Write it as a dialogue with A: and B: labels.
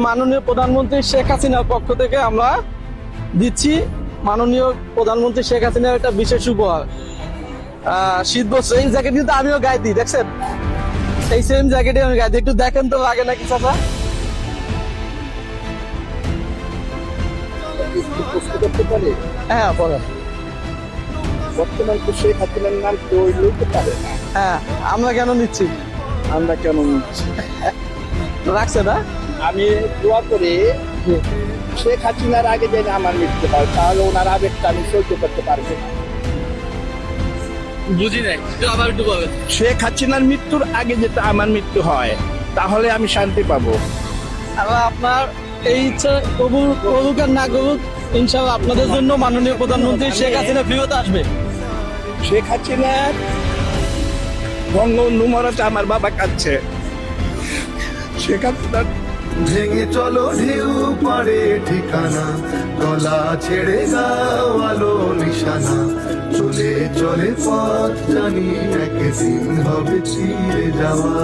A: মাননীয় প্রধানমন্ত্রী শেখ হাসিনার পক্ষ থেকে আমরা দিচ্ছি মাননীয় প্রধানমন্ত্রী শেখ হাসিনার একটা বিশেষ উপহার। শীত বস্ত্র, এই জ্যাকেট কিন্তু আমিও গায়ে দিই, দেখছেন? এই সেম জ্যাকেটে আমি গায়ে দিই। একটু দেখেন তো, লাগে নাকি চাচা? হ্যাঁ, পড়েন।
B: বর্তমান তো শেখ হাসিনার নাম কেউ লইতে পারে না।
A: হ্যাঁ, আমরা কেন নিচ্ছি?
B: আমরা কেন নিচ্ছি?
A: রাখছে না?
B: আমি দোয়া করে শেখ হাসিনার আগে যেন আমার মৃত্যু হয়, তাহলে ওনার আবেগটা আমি সহ্য করতে পারবো না।
A: বুঝি নাই, আবার একটু বলেন।
B: শেখ হাসিনার মৃত্যুর আগে যেটা আমার মৃত্যু হয়, তাহলে আমি শান্তি পাবো।
A: আল্লাহ আপনার এই ইচ্ছা কবুল করুক আর না করুক, ইনশাআল্লাহ আপনাদের জন্য মাননীয় প্রধানমন্ত্রী শেখ হাসিনা ফিরত আসবে।
B: শেখ হাসিনার বঙ্গবন্ধু মরাটা আমার বাবা কাঁদছে। শেখ হাসিনার
C: ভেঙে চলো ঢেউ পারে ঠিকানা, গলা ছেড়ে যাও আলো নিশানা, চলে চলে পথ জানি একদিন হবে চিরে যাওয়া।